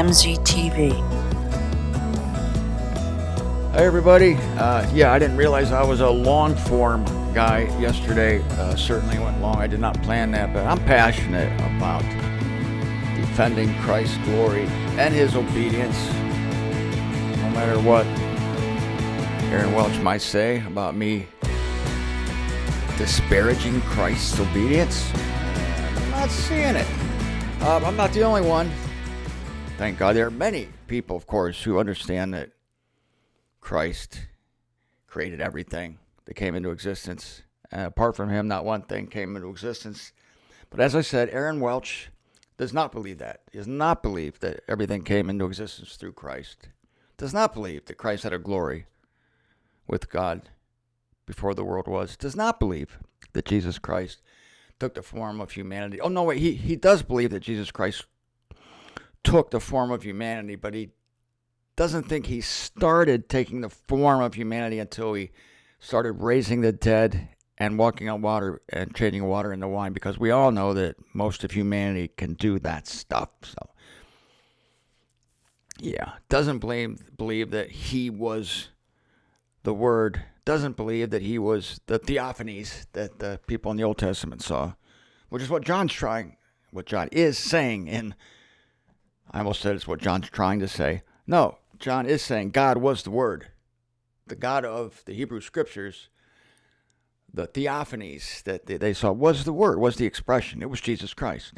MZTV. Hi everybody. I didn't realize I was a long form guy yesterday. Certainly went long. I did not plan that, but I'm passionate about defending Christ's glory and his obedience, no matter what Aaron Welch might say about me disparaging Christ's obedience. I'm not seeing it. I'm not the only one. Thank God. There are many people, of course, who understand that Christ created everything that came into existence. And apart from him, not one thing came into existence. But as I said, Aaron Welch does not believe that. He does not believe that everything came into existence through Christ. Does not believe that Christ had a glory with God before the world was. Does not believe that Jesus Christ took the form of humanity. Oh, no, wait. He does believe that Jesus Christ took the form of humanity, but he doesn't think he started taking the form of humanity until he started raising the dead and walking on water and changing water into wine, because we all know that most of humanity can do that stuff. So, yeah, doesn't believe that he was the Word, doesn't believe that he was the theophanies that the people in the Old Testament saw, which is what John is saying in, I almost said it's what John's trying to say. No, John is saying God was the Word. The God of the Hebrew Scriptures, the theophanies that they saw, was the Word, was the expression. It was Jesus Christ.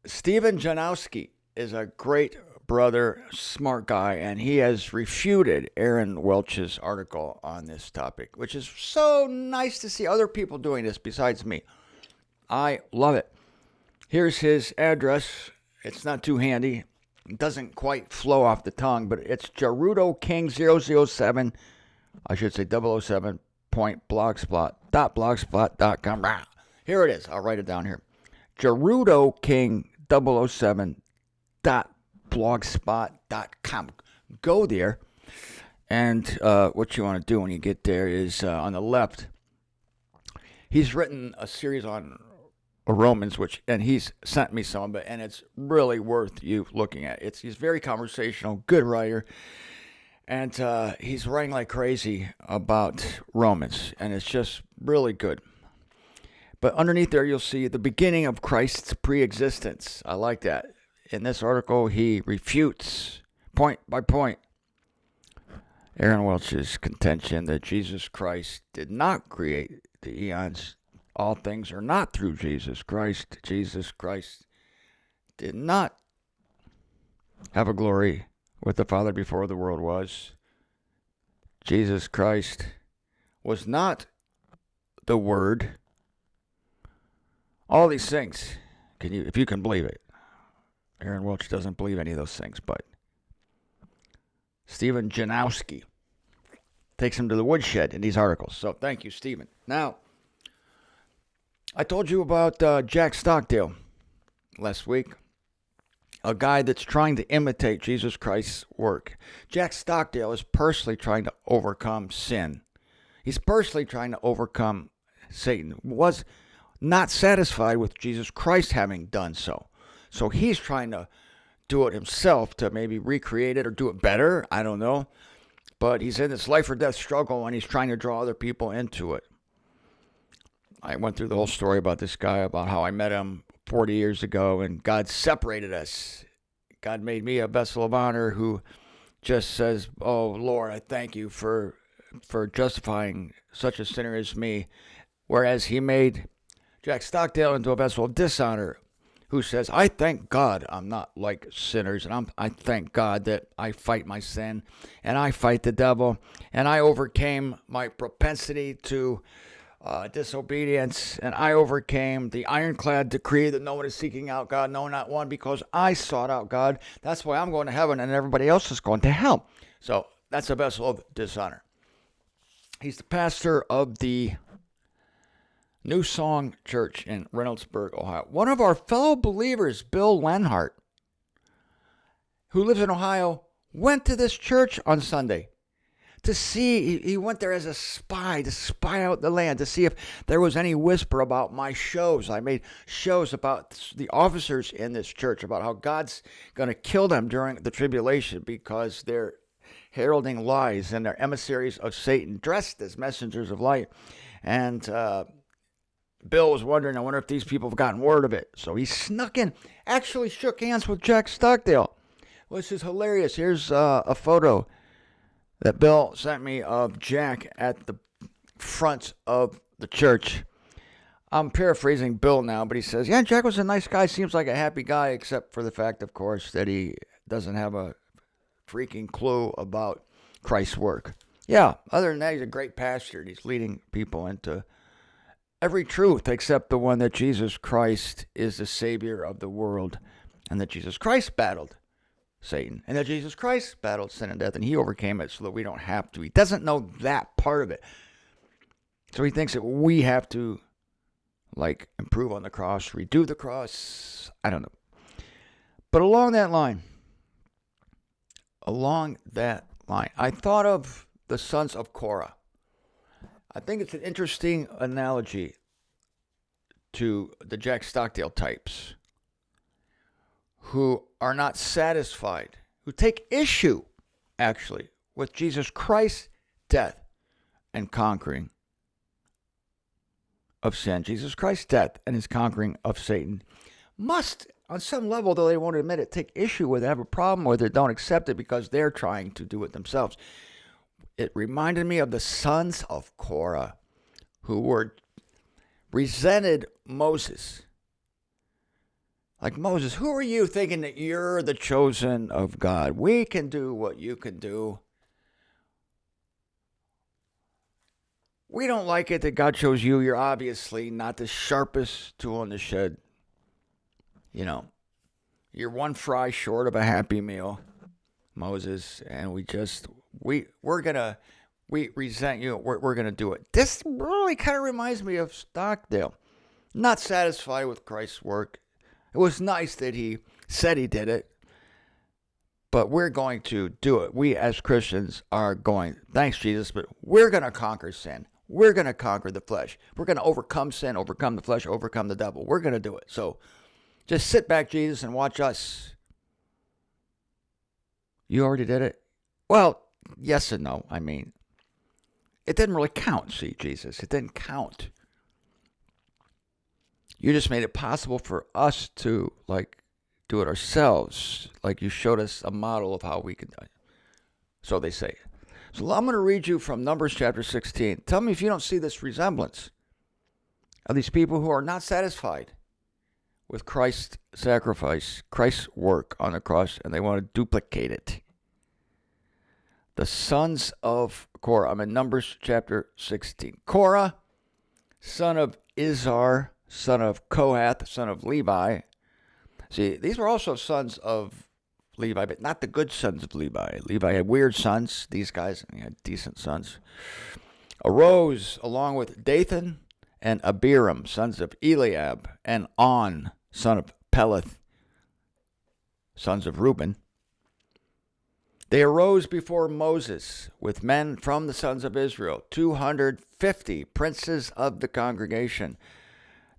Stephen Janowski is a great brother, smart guy, and he has refuted Aaron Welch's article on this topic, which is so nice to see other people doing this besides me. I love it. Here's his address. It's not too handy. It doesn't quite flow off the tongue, but it's Gerudo King 007, I should say 007.blogspot.blogspot.com. Here it is. I'll write it down here. Gerudo King 007.blogspot.com. Go there, and what you want to do when you get there is on the left, he's written a series on Romans, and he's sent me some of it, and it's really worth you looking at. He's very conversational, good writer, and he's writing like crazy about Romans, and it's just really good. But underneath there, you'll see the beginning of Christ's pre-existence. I like that. In this article, he refutes, point by point, Aaron Welch's contention that Jesus Christ did not create the eons. All things are not through Jesus Christ. Jesus Christ did not have a glory with the Father before the world was. Jesus Christ was not the Word. All these things, if you can believe it. Aaron Welch doesn't believe any of those things, but Stephen Janowski takes him to the woodshed in these articles. So thank you, Stephen. Now, I told you about Jack Stockdale last week, a guy that's trying to imitate Jesus Christ's work. Jack Stockdale is personally trying to overcome sin. He's personally trying to overcome Satan. Was not satisfied with Jesus Christ having done so. So he's trying to do it himself to maybe recreate it or do it better. I don't know. But he's in this life or death struggle, and he's trying to draw other people into it. I went through the whole story about this guy, about how I met him 40 years ago, and God separated us. God made me a vessel of honor who just says, oh, Lord, I thank you for justifying such a sinner as me. Whereas he made Jack Stockdale into a vessel of dishonor who says, I thank God I'm not like sinners, and I thank God that I fight my sin, and I fight the devil, and I overcame my propensity to disobedience, and I overcame the ironclad decree that no one is seeking out God, no, not one, because I sought out God. That's why I'm going to heaven and everybody else is going to hell. So that's a vessel of dishonor. He's the pastor of the New Song Church in Reynoldsburg, Ohio. One of our fellow believers, Bill Lenhart, who lives in Ohio, went to this church on Sunday to see. He went there as a spy, to spy out the land, to see if there was any whisper about my shows. I made shows about the officers in this church, about how God's going to kill them during the tribulation because they're heralding lies and they're emissaries of Satan, dressed as messengers of light. And Bill was wondering, I wonder if these people have gotten word of it. So he snuck in, actually shook hands with Jack Stockdale, which is hilarious. Here's a photo that Bill sent me of Jack at the front of the church. I'm paraphrasing Bill now, but he says, yeah, Jack was a nice guy, seems like a happy guy, except for the fact, of course, that he doesn't have a freaking clue about Christ's work. Yeah, other than that, he's a great pastor, and he's leading people into every truth except the one that Jesus Christ is the Savior of the world, and that Jesus Christ battled Satan, and that Jesus Christ battled sin and death, and he overcame it so that we don't have to. He doesn't know that part of it. So he thinks that we have to, like, improve on the cross, redo the cross. I don't know. But along that line, I thought of the sons of Korah. I think it's an interesting analogy to the Jack Stockdale types who are not satisfied, who take issue, actually, with Jesus Christ's death and conquering of sin. Jesus Christ's death and his conquering of Satan must, on some level, though they won't admit it, take issue with it, have a problem with it, don't accept it because they're trying to do it themselves. It reminded me of the sons of Korah who resented Moses. Like, Moses, who are you thinking that you're the chosen of God? We can do what you can do. We don't like it that God chose you. You're obviously not the sharpest tool in the shed. You know, you're one fry short of a happy meal, Moses, and we resent you. We're gonna do it. This really kind of reminds me of Stockdale. Not satisfied with Christ's work. It was nice that he said he did it, but we're going to do it. We as Christians are going, thanks Jesus, but we're going to conquer sin. We're going to conquer the flesh. We're going to overcome sin, overcome the flesh, overcome the devil. We're going to do it. So just sit back, Jesus, and watch us. You already did it? Well, yes and no. I mean, it didn't really count, see, Jesus. It didn't count. You just made it possible for us to, do it ourselves. Like you showed us a model of how we can do it. So they say. So I'm going to read you from Numbers chapter 16. Tell me if you don't see this resemblance of these people who are not satisfied with Christ's sacrifice, Christ's work on the cross, and they want to duplicate it. The sons of Korah. I'm in Numbers chapter 16. Korah, son of Izhar, son of Kohath, son of Levi. See, these were also sons of Levi, but not the good sons of Levi. Levi had weird sons. These guys had decent sons. Arose along with Dathan and Abiram, sons of Eliab, and On, son of Peleth, sons of Reuben. They arose before Moses with men from the sons of Israel, 250 princes of the congregation.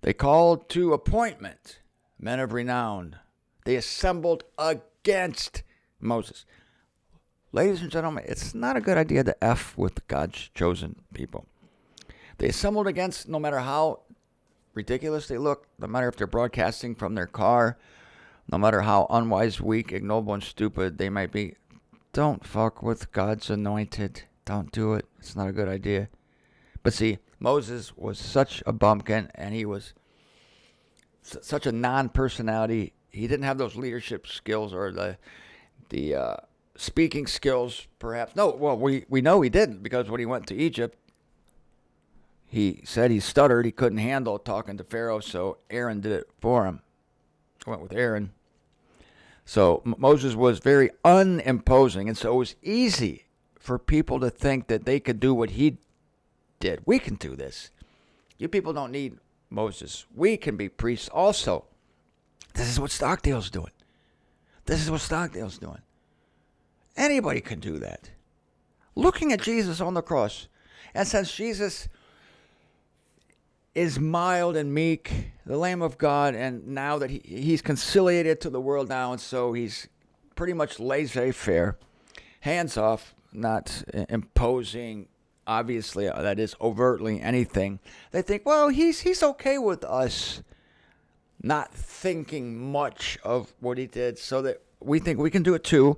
They called to appointment men of renown. They assembled against Moses. Ladies and gentlemen, it's not a good idea to F with God's chosen people. They assembled against, no matter how ridiculous they look, no matter if they're broadcasting from their car, no matter how unwise, weak, ignoble, and stupid they might be. Don't fuck with God's anointed. Don't do it. It's not a good idea. But see, Moses was such a bumpkin, and he was such a non-personality. He didn't have those leadership skills or the speaking skills, perhaps. No, well, we know he didn't, because when he went to Egypt, he said he stuttered. He couldn't handle talking to Pharaoh, so Aaron did it for him. Went with Aaron. So Moses was very unimposing, and so it was easy for people to think that they could do what he did. We can do this. You people don't need Moses. We can be priests also. This is what Stockdale's doing. This is what Stockdale's doing. Anybody can do that. looking at Jesus on the cross. And since Jesus is mild and meek, the Lamb of God, and now that he's conciliated to the world now, and so he's pretty much laissez-faire, hands off, not imposing, obviously, that is overtly anything. They think, well, he's okay with us not thinking much of what he did, so that we think we can do it too.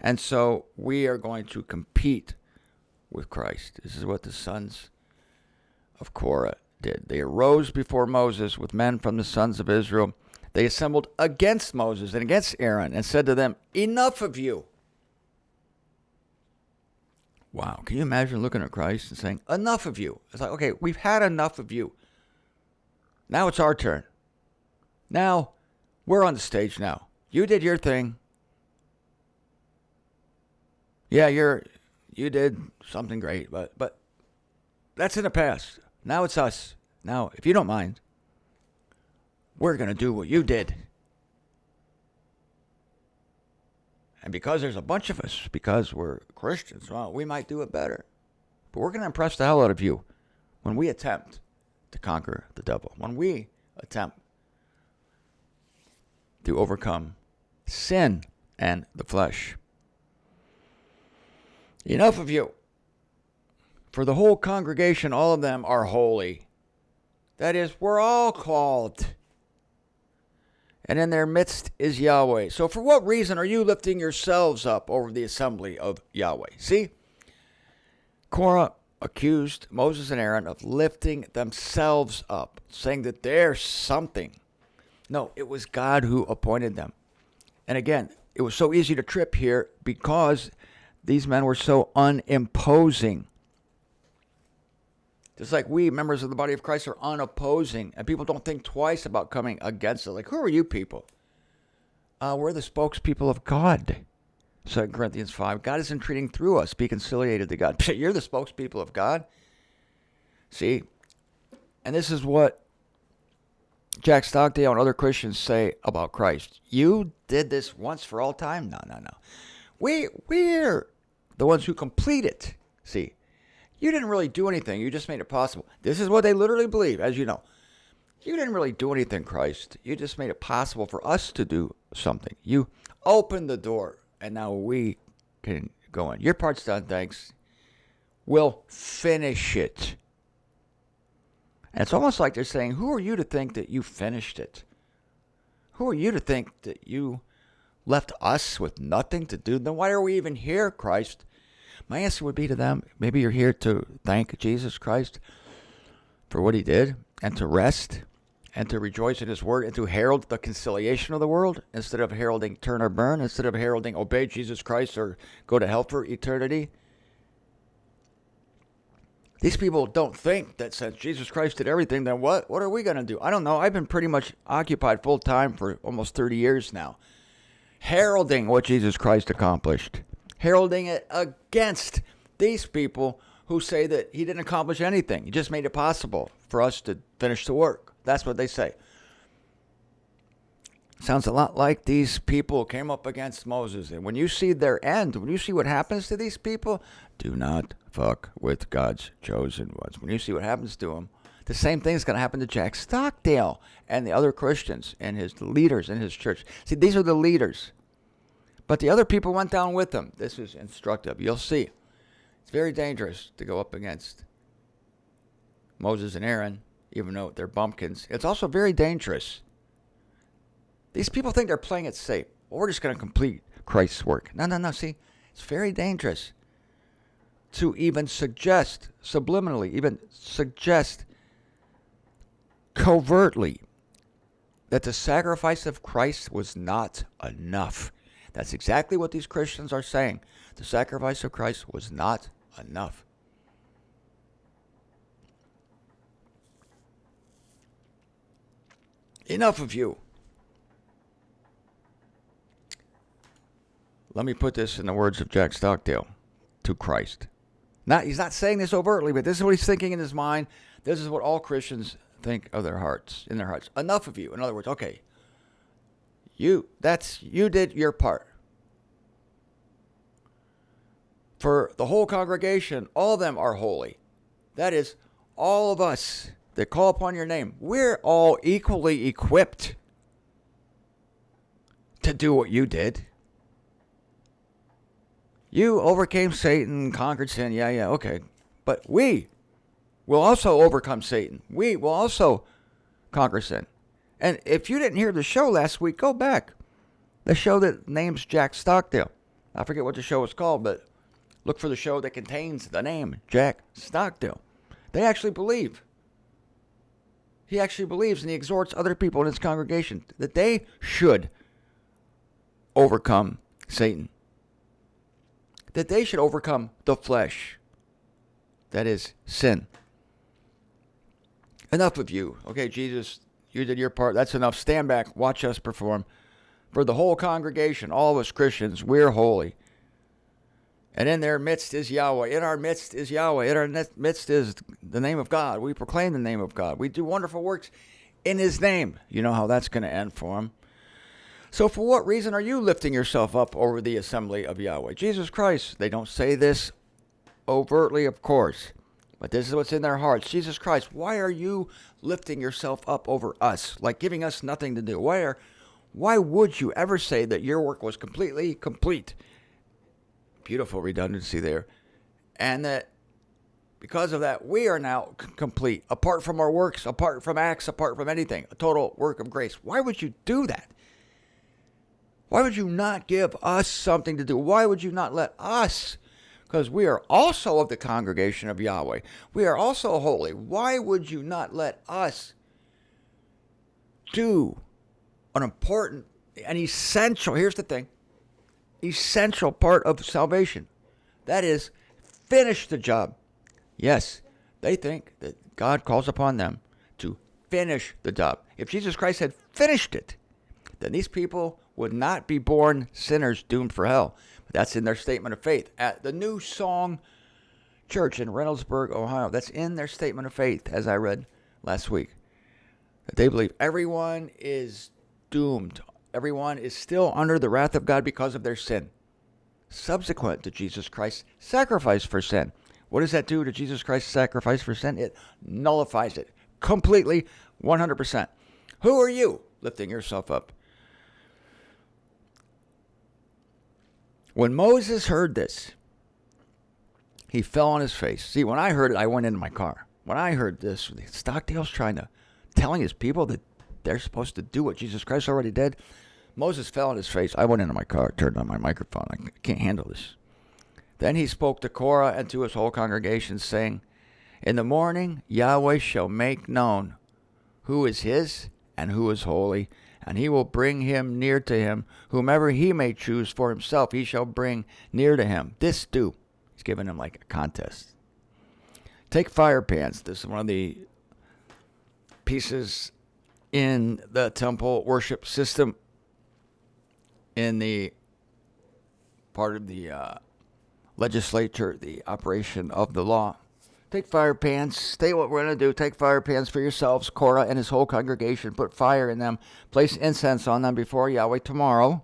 And so we are going to compete with Christ. This is what the sons of Korah did. They arose before Moses with men from the sons of Israel. They assembled against Moses and against Aaron and said to them, enough of you. Wow, can you imagine looking at Christ and saying, enough of you? It's like, okay, we've had enough of you. Now it's our turn. Now, we're on the stage now. You did your thing. Yeah, you did something great, but that's in the past. Now it's us. Now, if you don't mind, we're going to do what you did. And because there's a bunch of us, because we're Christians, well, we might do it better. But we're going to impress the hell out of you when we attempt to conquer the devil. When we attempt to overcome sin and the flesh. Enough of you. For the whole congregation, all of them are holy. That is, we're all called. And in their midst is Yahweh. So for what reason are you lifting yourselves up over the assembly of Yahweh? See, Korah accused Moses and Aaron of lifting themselves up, saying that they're something. No, it was God who appointed them. And again, it was so easy to trip here because these men were so unimposing. Just like we, members of the body of Christ, are unopposing, and people don't think twice about coming against it. Like, who are you people? We're the spokespeople of God. 2 Corinthians 5. God is entreating through us. Be conciliated to God. You're the spokespeople of God. See? And this is what Jack Stockdale and other Christians say about Christ. You did this once for all time? No. We're the ones who complete it. See? You didn't really do anything. You just made it possible. This is what they literally believe, as you know. You didn't really do anything, Christ. You just made it possible for us to do something. You opened the door, and now we can go in. Your part's done, thanks. We'll finish it. And it's almost like they're saying, who are you to think that you finished it? Who are you to think that you left us with nothing to do? Then why are we even here, Christ? My answer would be to them, maybe you're here to thank Jesus Christ for what he did, and to rest, and to rejoice in his word, and to herald the conciliation of the world, instead of heralding turn or burn, instead of heralding obey Jesus Christ or go to hell for eternity. These people don't think that since Jesus Christ did everything, then what are we going to do? I don't know. I've been pretty much occupied full time for almost 30 years now, heralding what Jesus Christ accomplished. Heralding it against these people who say that he didn't accomplish anything. He just made it possible for us to finish the work. That's what they say. Sounds a lot like these people came up against Moses. And when you see their end, when you see what happens to these people, do not fuck with God's chosen ones. When you see what happens to them, the same thing is going to happen to Jack Stockdale and the other Christians and his leaders in his church. See, these are the leaders. But the other people went down with them. This is instructive. You'll see. It's very dangerous to go up against Moses and Aaron, even though they're bumpkins. It's also very dangerous. These people think they're playing it safe. Well, we're just going to complete Christ's work. No. See, it's very dangerous to even suggest, subliminally, even suggest covertly that the sacrifice of Christ was not enough. That's exactly what these Christians are saying. The sacrifice of Christ was not enough. Enough of you. Let me put this in the words of Jack Stockdale to Christ. He's not saying this overtly, but this is what he's thinking in his mind. This is what all Christians think of their hearts, in their hearts. Enough of you. In other words, okay, you did your part. For the whole congregation, all of them are holy. That is, all of us that call upon your name, we're all equally equipped to do what you did. You overcame Satan, conquered sin. Yeah, okay. But we will also overcome Satan. We will also conquer sin. And if you didn't hear the show last week, go back. The show that names Jack Stockdale. I forget what the show was called, but look for the show that contains the name Jack Stockdale. They actually believe. He actually believes, and he exhorts other people in his congregation that they should overcome Satan. That they should overcome the flesh. That is sin. Enough of you. Okay, Jesus, you did your part. That's enough. Stand back. Watch us perform. For the whole congregation, all of us Christians, we're holy. And in their midst is Yahweh. In our midst is Yahweh. In our midst is the name of God. We proclaim the name of God. We do wonderful works in his name. You know how that's going to end for him. So for what reason are you lifting yourself up over the assembly of Yahweh? Jesus Christ. They don't say this overtly, of course. But this is what's in their hearts. Jesus Christ, why are you lifting yourself up over us? Like giving us nothing to do. Why would you ever say that your work was completely complete? Beautiful redundancy there. And that because of that, we are now complete. Apart from our works, apart from acts, apart from anything. A total work of grace. Why would you do that? Why would you not give us something to do? Why would you not let us? Because we are also of the congregation of Yahweh. We are also holy. Why would you not let us do an important, an essential, here's the thing, essential part of salvation. That is, finish the job. Yes, they think that God calls upon them to finish the job. If Jesus Christ had finished it, then these people would not be born sinners doomed for hell. But that's in their statement of faith. At the New Song Church in Reynoldsburg, Ohio, that's in their statement of faith, as I read last week. That they believe everyone is doomed. Everyone is still under the wrath of God because of their sin, subsequent to Jesus Christ's sacrifice for sin. What does that do to Jesus Christ's sacrifice for sin? It nullifies it completely, 100%. Who are you lifting yourself up? When Moses heard this, he fell on his face. See, when I heard it, I went into my car. When I heard this, Stockdale's telling his people that they're supposed to do what Jesus Christ already did. Moses fell on his face. I went into my car, turned on my microphone. I can't handle this. Then he spoke to Korah and to his whole congregation, saying, in the morning Yahweh shall make known who is his and who is holy, and he will bring him near to him. Whomever he may choose for himself, he shall bring near to him. This do. He's giving him like a contest. Take fire pans. This is one of the pieces in the temple worship system, in the part of the legislature, the operation of the law. Take fire pans. Stay what we're going to do. Take fire pans for yourselves, Korah and his whole congregation. Put fire in them. Place incense on them before Yahweh tomorrow.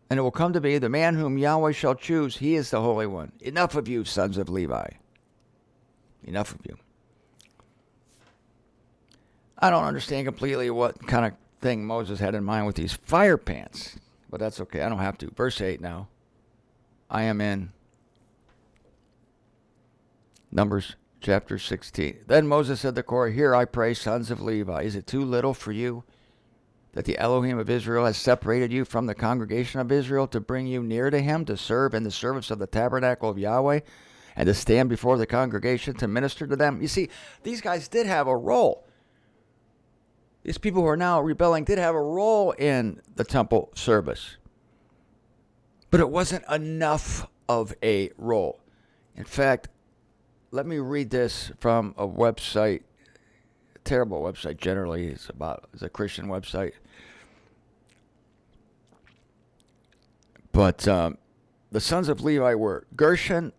And it will come to be, the man whom Yahweh shall choose, he is the Holy One. Enough of you, sons of Levi. Enough of you. I don't understand completely what kind of thing Moses had in mind with these fire pans, but that's okay. I don't have to. Verse 8 now. I am in Numbers chapter 16. Then Moses said to Korah, hear, I pray, sons of Levi, is it too little for you that the Elohim of Israel has separated you from the congregation of Israel to bring you near to him, to serve in the service of the tabernacle of Yahweh, and to stand before the congregation to minister to them? You see, these guys did have a role. These people who are now rebelling did have a role in the temple service. But it wasn't enough of a role. In fact, let me read this from a website, a terrible website generally. It's a Christian website. But the sons of Levi were Gershon,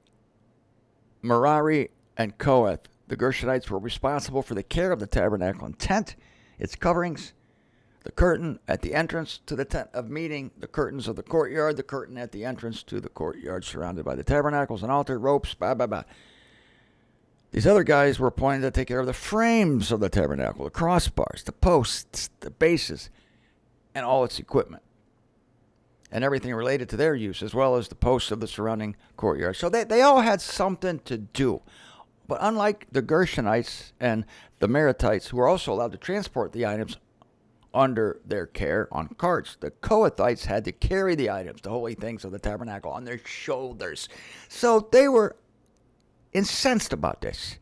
Merari, and Kohath. The Gershonites were responsible for the care of the tabernacle and tent, its coverings, The curtain at the entrance to the tent of meeting, the curtains of the courtyard, the curtain at the entrance to the courtyard surrounded by the tabernacles and altar, ropes, blah, blah, blah. These other guys were appointed to take care of the frames of the tabernacle, the crossbars, the posts, the bases, and all its equipment, and everything related to their use, as well as the posts of the surrounding courtyard. So they all had something to do. But unlike the Gershonites and the Merarites, who were also allowed to transport the items under their care on carts, the Kohathites had to carry the items, the holy things of the tabernacle, on their shoulders. So they were incensed about this.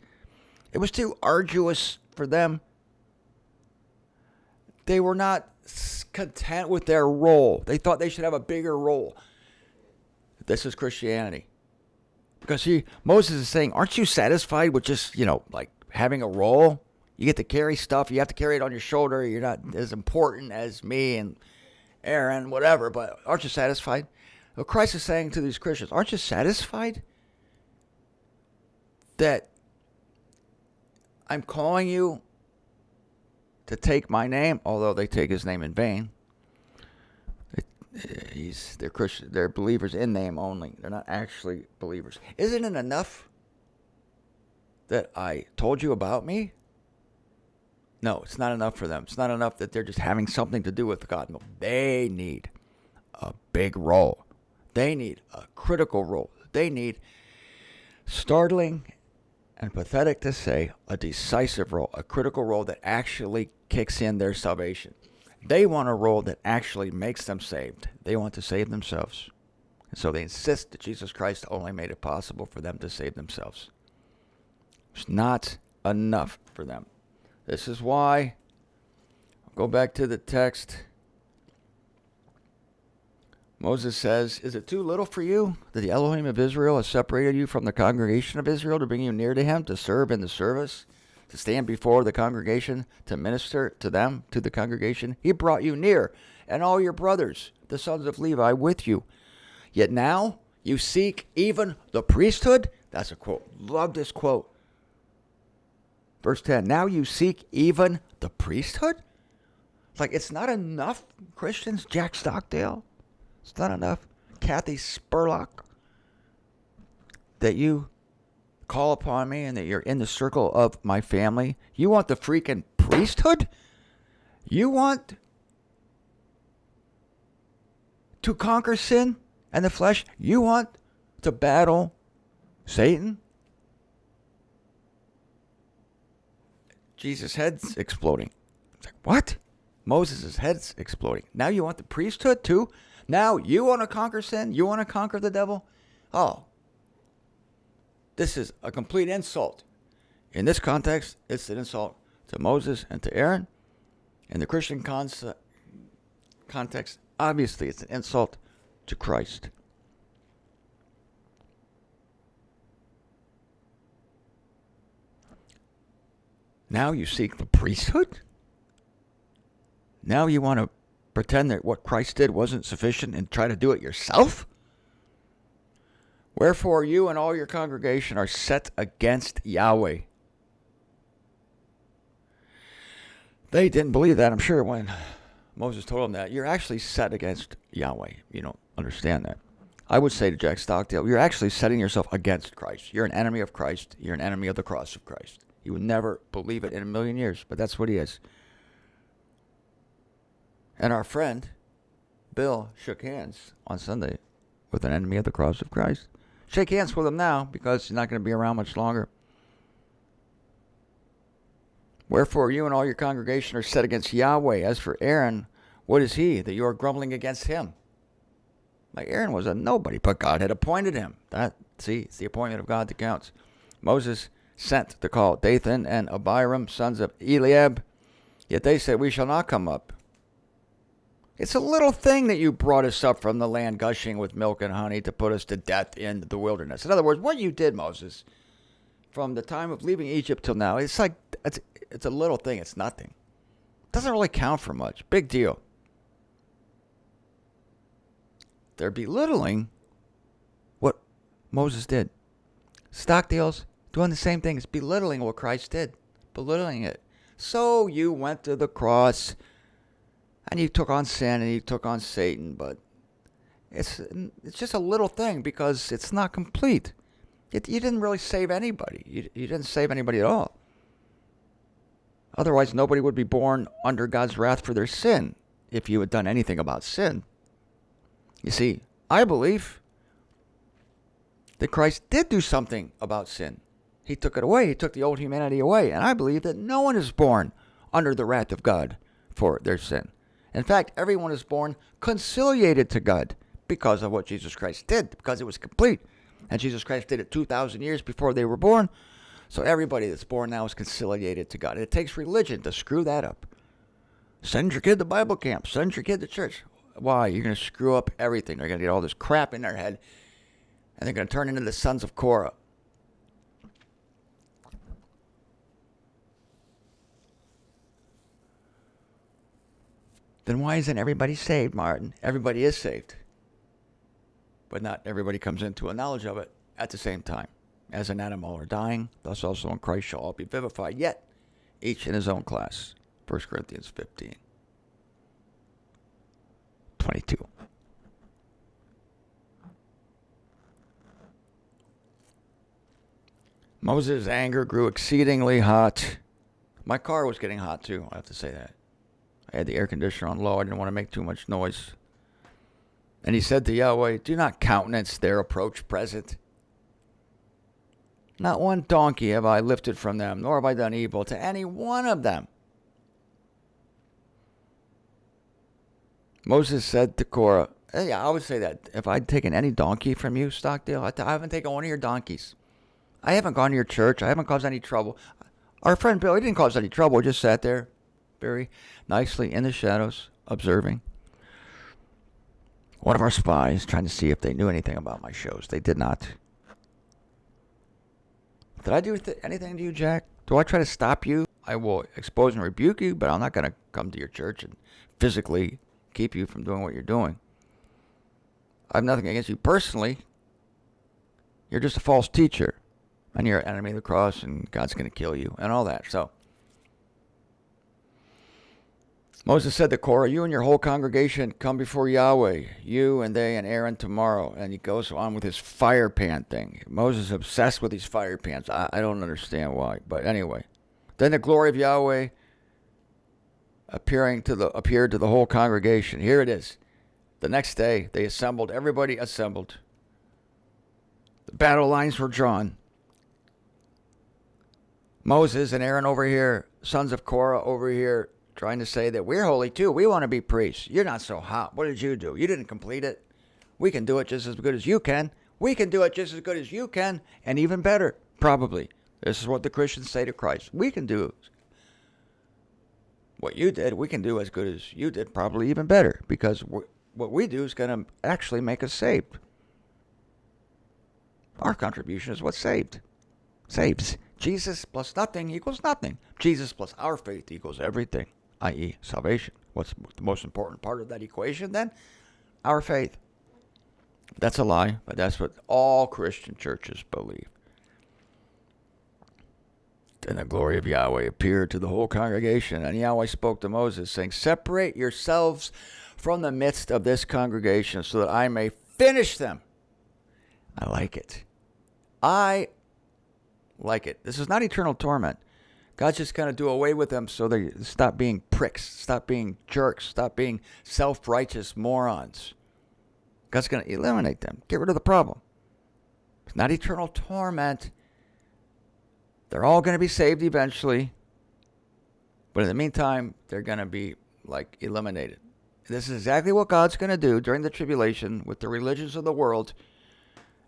It was too arduous for them. They were not content with their role. They thought they should have a bigger role. This is Christianity. Because Moses is saying, aren't you satisfied with just, like having a role? You get to carry stuff. You have to carry it on your shoulder. You're not as important as me and Aaron, whatever. But aren't you satisfied? Well, Christ is saying to these Christians, aren't you satisfied that I'm calling you to take my name, although they take his name in vain? They're Christian. They're believers in name only. They're not actually believers. Isn't it enough that I told you about me? No, it's not enough for them. It's not enough that they're just having something to do with God. No, they need a big role. They need a critical role. They need, startling and pathetic to say, a decisive role, a critical role that actually kicks in their salvation. They want a role that actually makes them saved. They want to save themselves. And so they insist that Jesus Christ only made it possible for them to save themselves. It's not enough for them. This is why, I'll go back to the text. Moses says, is it too little for you that the Elohim of Israel has separated you from the congregation of Israel to bring you near to him, to serve in the service, to stand before the congregation, to minister to them, to the congregation? He brought you near, and all your brothers, the sons of Levi, with you. Yet now you seek even the priesthood? That's a quote. Love this quote. Verse 10, now you seek even the priesthood? Like, it's not enough, Christians, Jack Stockdale. It's not enough, Kathy Spurlock, that you call upon me and that you're in the circle of my family. You want the freaking priesthood? You want to conquer sin and the flesh? You want to battle Satan? Jesus' head's exploding. It's like, what? Moses' head's exploding. Now you want the priesthood too? Now you want to conquer sin? You want to conquer the devil? Oh. This is a complete insult. In this context, it's an insult to Moses and to Aaron. In the Christian context, obviously it's an insult to Christ. Now you seek the priesthood? Now you want to pretend that what Christ did wasn't sufficient and try to do it yourself? Wherefore you and all your congregation are set against Yahweh. They didn't believe that, I'm sure, when Moses told them that. You're actually set against Yahweh. You don't understand that. I would say to Jack Stockdale, you're actually setting yourself against Christ. You're an enemy of Christ. You're an enemy of the cross of Christ. You would never believe it in a million years, but that's what he is. And our friend, Bill, shook hands on Sunday with an enemy of the cross of Christ. Shake hands with him now, because he's not going to be around much longer. Wherefore you and all your congregation are set against Yahweh. As for Aaron, what is he that you are grumbling against him? Like, Aaron was a nobody, but God had appointed him. It's the appointment of God that counts. Moses sent to call Dathan and Abiram, sons of Eliab. Yet they said, we shall not come up. It's a little thing that you brought us up from the land gushing with milk and honey to put us to death in the wilderness. In other words, what you did, Moses, from the time of leaving Egypt till now, it's like, it's a little thing. It's nothing. It doesn't really count for much. Big deal. They're belittling what Moses did. Stockdale's doing the same thing. It's belittling what Christ did. Belittling it. So you went to the cross And you took on sin and you took on Satan, but it's just a little thing because it's not complete. You didn't really save anybody. You didn't save anybody at all. Otherwise, nobody would be born under God's wrath for their sin if you had done anything about sin. You see, I believe that Christ did do something about sin. He took it away. He took the old humanity away. And I believe that no one is born under the wrath of God for their sin. In fact, everyone is born conciliated to God because of what Jesus Christ did, because it was complete. And Jesus Christ did it 2,000 years before they were born. So everybody that's born now is conciliated to God. It takes religion to screw that up. Send your kid to Bible camp. Send your kid to church. Why? You're going to screw up everything. They're going to get all this crap in their head. And they're going to turn into the sons of Korah. Then why isn't everybody saved, Martin? Everybody is saved. But not everybody comes into a knowledge of it at the same time. As an animal are dying, thus also in Christ shall all be vivified, yet each in his own class. 1 Corinthians 15. 22. Moses' anger grew exceedingly hot. My car was getting hot too, I have to say that. I had the air conditioner on low. I didn't want to make too much noise. And he said to Yahweh, do not countenance their approach present. Not one donkey have I lifted from them, nor have I done evil to any one of them. Moses said to Korah, yeah, I would say that. If I'd taken any donkey from you, Stockdale, I haven't taken one of your donkeys. I haven't gone to your church. I haven't caused any trouble. Our friend Bill, he didn't cause any trouble. He just sat there very nicely in the shadows, observing. One of our spies trying to see if they knew anything about my shows. They did not. Did I do anything to you, Jack? Do I try to stop you? I will expose and rebuke you, but I'm not going to come to your church and physically keep you from doing what you're doing. I have nothing against you personally. You're just a false teacher. And you're an enemy of the cross, and God's going to kill you, and all that. So, Moses said to Korah, you and your whole congregation come before Yahweh, you and they and Aaron tomorrow. And he goes on with his fire pan thing. Moses is obsessed with these fire pans. I don't understand why, but anyway. Then the glory of Yahweh appeared to the whole congregation. Here it is. The next day, they assembled. Everybody assembled. The battle lines were drawn. Moses and Aaron over here, sons of Korah over here, trying to say that we're holy too. We want to be priests. You're not so hot. What did you do? You didn't complete it. We can do it just as good as you can. We can do it just as good as you can, and even better, probably. This is what the Christians say to Christ. We can do what you did. We can do as good as you did, probably even better, because what we do is going to actually make us saved. Our contribution is what saves. Jesus plus nothing equals nothing. Jesus plus our faith equals everything, i.e. salvation. What's the most important part of that equation then? Our faith. That's a lie, but that's what all Christian churches believe. Then the glory of Yahweh appeared to the whole congregation, and Yahweh spoke to Moses, saying, separate yourselves from the midst of this congregation so that I may finish them. I like it. I like it. This is not eternal torment. God's just going to do away with them so they stop being pricks, stop being jerks, stop being self-righteous morons. God's going to eliminate them, get rid of the problem. It's not eternal torment. They're all going to be saved eventually. But in the meantime, they're going to be eliminated. This is exactly what God's going to do during the tribulation with the religions of the world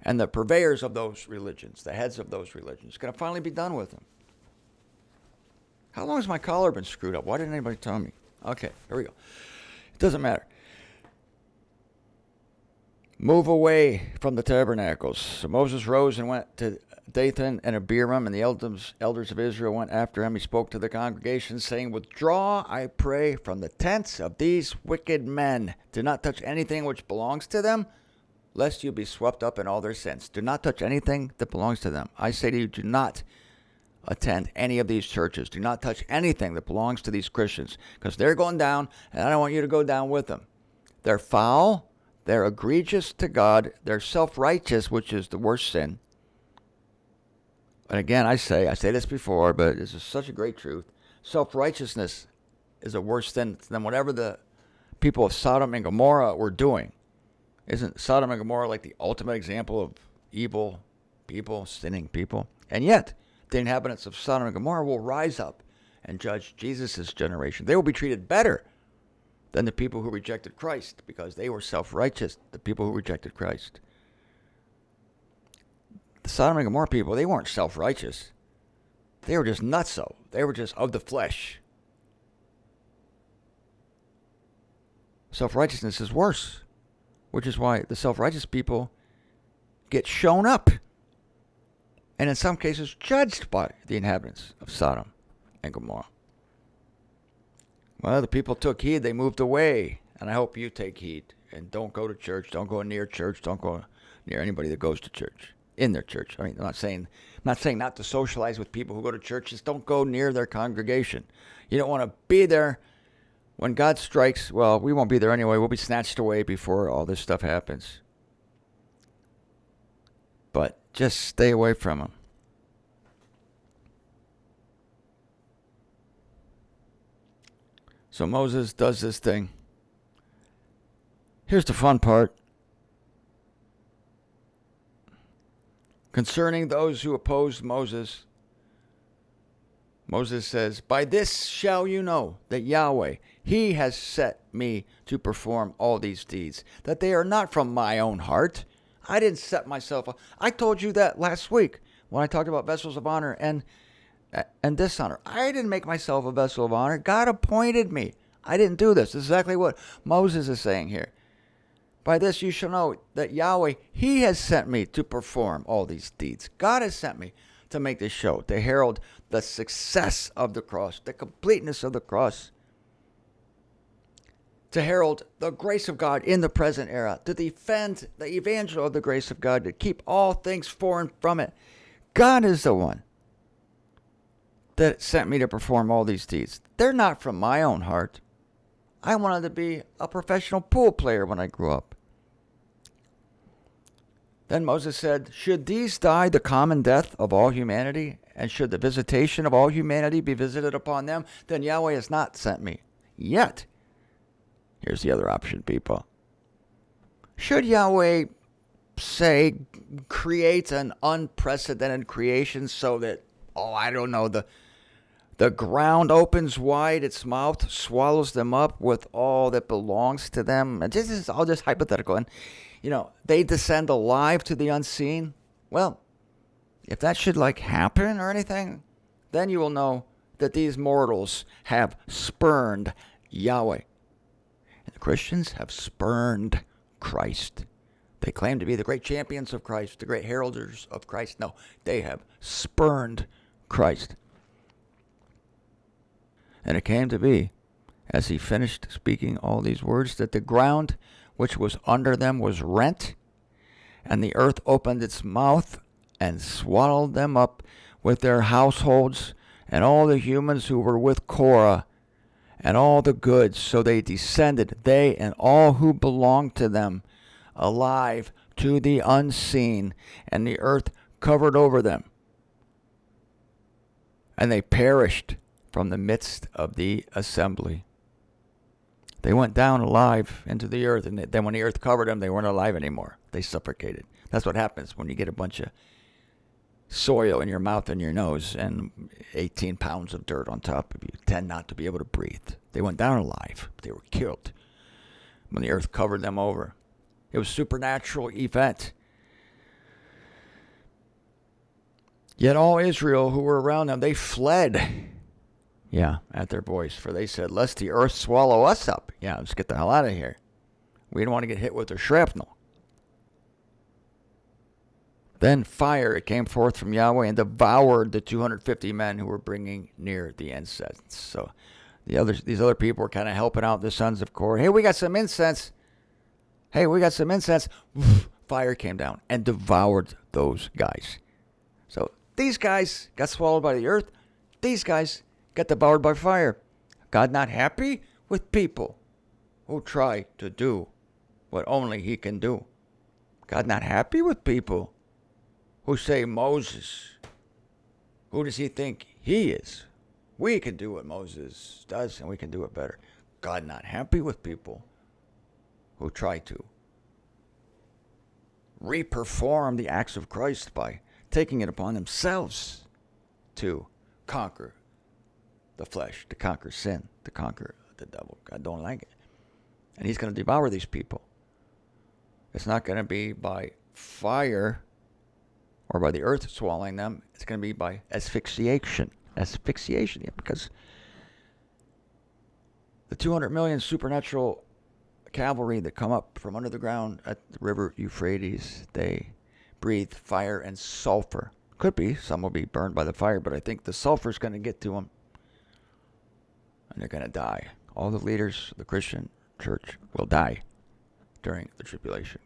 and the purveyors of those religions, the heads of those religions. It's going to finally be done with them. How long has my collar been screwed up? Why didn't anybody tell me? Okay, here we go. It doesn't matter. Move away from the tabernacles. So Moses rose and went to Dathan and Abiram, and the elders of Israel went after him. He spoke to the congregation, saying, withdraw, I pray, from the tents of these wicked men. Do not touch anything which belongs to them, lest you be swept up in all their sins. Do not touch anything that belongs to them. I say to you, do not attend any of these churches. Do not touch anything that belongs to these Christians, because they're going down, and I don't want you to go down with them. They're foul. They're egregious to God. They're self-righteous, which is the worst sin. And again, I say this before, but this is such a great truth. Self-righteousness is a worse sin than whatever the people of Sodom and Gomorrah were doing. Isn't Sodom and Gomorrah like the ultimate example of evil people, sinning people? And yet, the inhabitants of Sodom and Gomorrah will rise up and judge Jesus' generation. They will be treated better than the people who rejected Christ, because they were self-righteous, the people who rejected Christ. The Sodom and Gomorrah people, they weren't self-righteous. They were just nutso. They were just of the flesh. Self-righteousness is worse, which is why the self-righteous people get shown up and in some cases judged by the inhabitants of Sodom and Gomorrah. Well, the people took heed. They moved away. And I hope you take heed. And don't go to church. Don't go near church. Don't go near anybody that goes to church. In their church. I mean, I'm not saying not to socialize with people who go to churches. Don't go near their congregation. You don't want to be there when God strikes. Well, we won't be there anyway. We'll be snatched away before all this stuff happens. But just stay away from them. So Moses does this thing. Here's the fun part. Concerning those who opposed Moses, Moses says, "By this shall you know that Yahweh, He has set me to perform all these deeds, that they are not from my own heart. I didn't set myself up. I told you that last week when I talked about vessels of honor and dishonor. I didn't make myself a vessel of honor. God appointed me. I didn't do this. This is exactly what Moses is saying here. By this you shall know that Yahweh, He has sent me to perform all these deeds. God has sent me to make this show, to herald the success of the cross, the completeness of the cross, to herald the grace of God in the present era, to defend the evangel of the grace of God, to keep all things foreign from it. God is the one that sent me to perform all these deeds. They're not from my own heart. I wanted to be a professional pool player when I grew up." Then Moses said, "Should these die the common death of all humanity, and should the visitation of all humanity be visited upon them, then Yahweh has not sent me. Yet," here's the other option, people. "Should Yahweh, say, create an unprecedented creation so that, the ground opens wide, its mouth swallows them up with all that belongs to them." And this is all just hypothetical. And, they descend alive to the unseen. Well, if that should happen or anything, then you will know that these mortals have spurned Yahweh. And the Christians have spurned Christ. They claim to be the great champions of Christ, the great heralders of Christ. No, they have spurned Christ. And it came to be, as he finished speaking all these words, that the ground which was under them was rent, and the earth opened its mouth and swallowed them up with their households and all the humans who were with Korah and all the goods. So they descended, they and all who belonged to them, alive to the unseen, and the earth covered over them. And they perished from the midst of the assembly. They went down alive into the earth, and then when the earth covered them, they weren't alive anymore. They suffocated. That's what happens when you get a bunch of soil in your mouth and your nose and 18 pounds of dirt on top of you. You tend not to be able to breathe. They went down alive. They were killed when the earth covered them over. It was a supernatural event. Yet all Israel who were around them, they fled. At their voice. For they said, "Lest the earth swallow us up." Let's get the hell out of here. We don't want to get hit with the shrapnel. Then fire came forth from Yahweh and devoured the 250 men who were bringing near the incense. So these other people were kind of helping out the sons of Korah. Hey, we got some incense. Fire came down and devoured those guys. So These guys got swallowed by the earth. These guys got devoured by fire. God not happy with people who try to do what only he can do. God not happy with people who say, Moses, who does he think he is? We can do what Moses does, and we can do it better. God not happy with people who try to reperform the acts of Christ by taking it upon themselves to conquer the flesh, to conquer sin, to conquer the devil. God don't like it. And he's going to devour these people. It's not going to be by fire or by the earth swallowing them. It's going to be by asphyxiation. Asphyxiation, yeah, because the 200 million supernatural cavalry that come up from under the ground at the river Euphrates, they breathe fire and sulfur. Could be, some will be burned by the fire, but I think the sulfur is going to get to them, and they're going to die. All the leaders of the Christian church will die during the tribulation.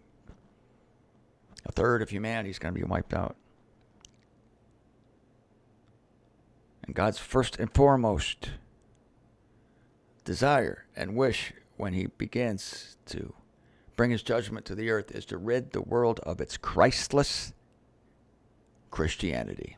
A third of humanity is going to be wiped out. And God's first and foremost desire and wish when he begins to bring his judgment to the earth is to rid the world of its Christless Christianity.